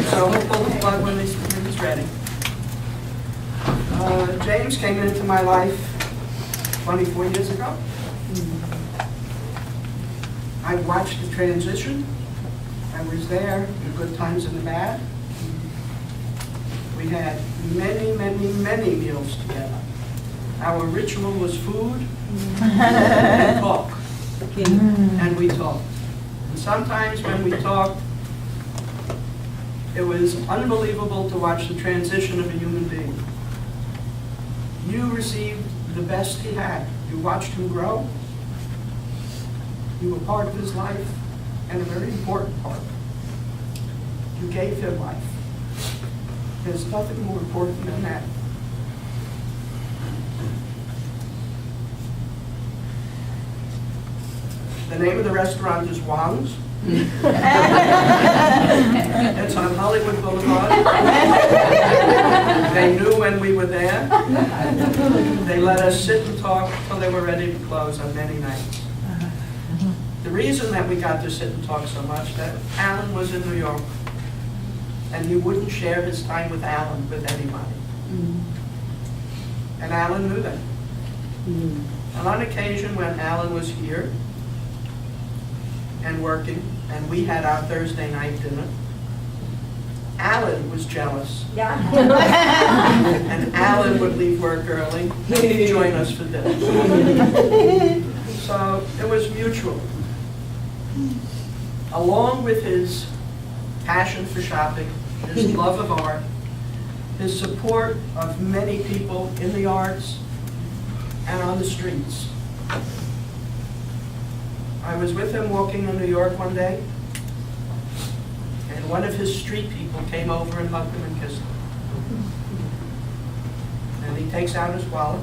So we'll pull the plug when he's ready. James came into my life 24 years ago. I watched the transition. I was there, the good times and the bad. We had many, many, many meals together. Our ritual was food and talk. And we talked. And sometimes when we talked, it was unbelievable to watch the transition of a human being. You received the best he had. You watched him grow. You were part of his life, and a very important part. You gave him life. There's nothing more important than that. The name of the restaurant is Wang's. It's on Hollywood Boulevard. They knew when we were there. They let us sit and talk until they were ready to close on many nights. The reason that we got to sit and talk so much, that Alan was in New York, and he wouldn't share his time with Alan with anybody. And Alan knew that. And on occasion when Alan was here and working, and we had our Thursday night dinner, Alan was jealous. Yeah. And Alan would leave work early and join us for dinner. So it was mutual. Along with his passion for shopping, his love of art, his support of many people in the arts and on the streets. I was with him walking in New York one day, and one of his street people came over and hugged him and kissed him. And he takes out his wallet,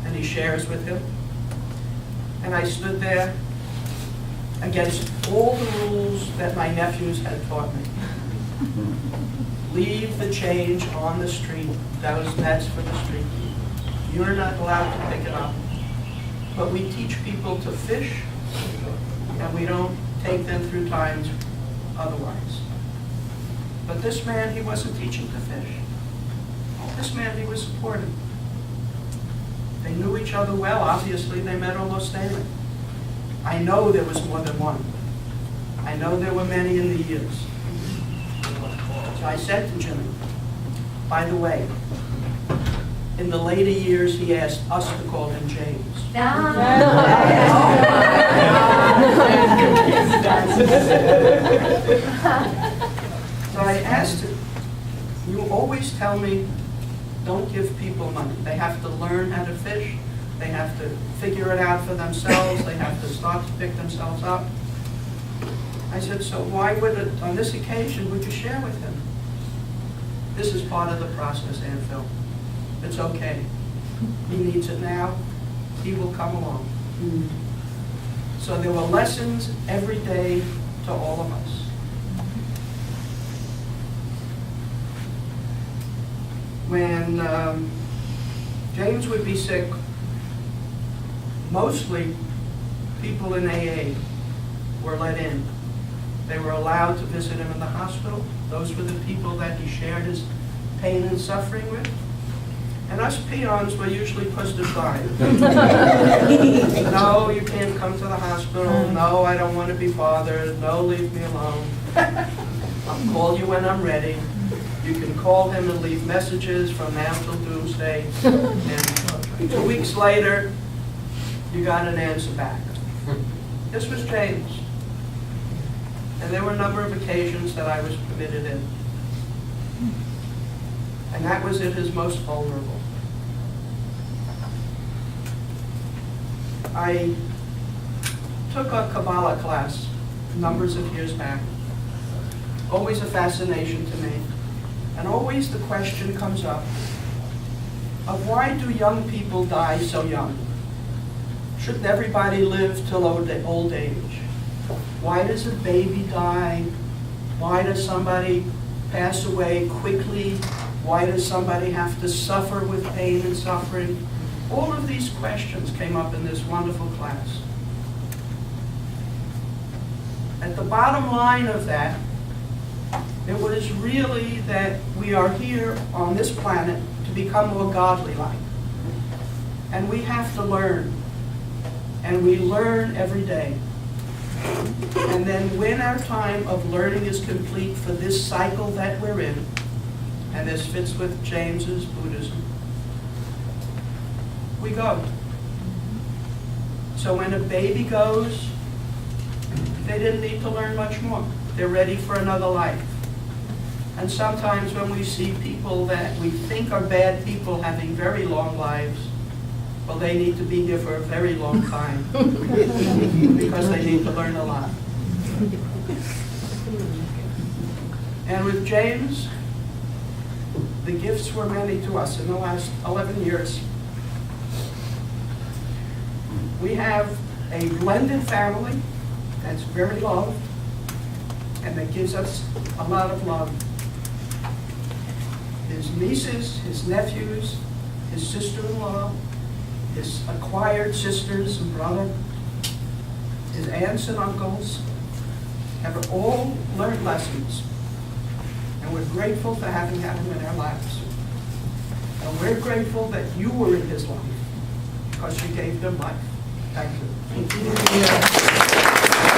and he shares with him. And I stood there against all the rules that my nephews had taught me. Leave the change on the street. That's for the street. You're not allowed to pick it up. But we teach people to fish, and we don't take them through times otherwise. But this man, he wasn't teaching to fish. This man, he was supporting. They knew each other well. Obviously, they met almost daily. I know there was more than one. I know there were many in the years. So I said to Jimmy, by the way, in the later years, he asked us to call him James. So I asked him, you always tell me, don't give people money. They have to learn how to fish. They have to figure it out for themselves. They have to start to pick themselves up. I said, so why would it, on this occasion, would you share with him? This is part of the process, Aunt Phil. It's okay. He needs it now. He will come along. So there were lessons every day to all of us. When James would be sick, mostly people in AA were let in. They were allowed to visit him in the hospital. Those were the people that he shared his pain and suffering with. And us peons were usually pushed aside. No, you can't come to the hospital. No, I don't want to be bothered. No, leave me alone. I'll call you when I'm ready. You can call him and leave messages from now till doomsday. And 2 weeks later, you got an answer back. This was James. And there were a number of occasions that I was permitted in. And that was at his most vulnerable. I took a Kabbalah class numbers of years back. Always a fascination to me. And always the question comes up of why do young people die so young? Shouldn't everybody live till old age? Why does a baby die? Why does somebody pass away quickly? Why does somebody have to suffer with pain and suffering? All of these questions came up in this wonderful class. At the bottom line of that, it was really that we are here on this planet to become more godly-like. And we have to learn. And we learn every day. And then when our time of learning is complete for this cycle that we're in, and this fits with James's Buddhism, we go. So when a baby goes, they didn't need to learn much more. They're ready for another life. And sometimes when we see people that we think are bad people having very long lives, well, they need to be here for a very long time because they need to learn a lot. And with James, the gifts were many to us in the last 11 years. We have a blended family that's very loved and that gives us a lot of love. His nieces, his nephews, his sister-in-law, his acquired sisters and brother, his aunts and uncles have all learned lessons. And we're grateful for having had him in our lives. And we're grateful that you were in his life because you gave them life. Thank you.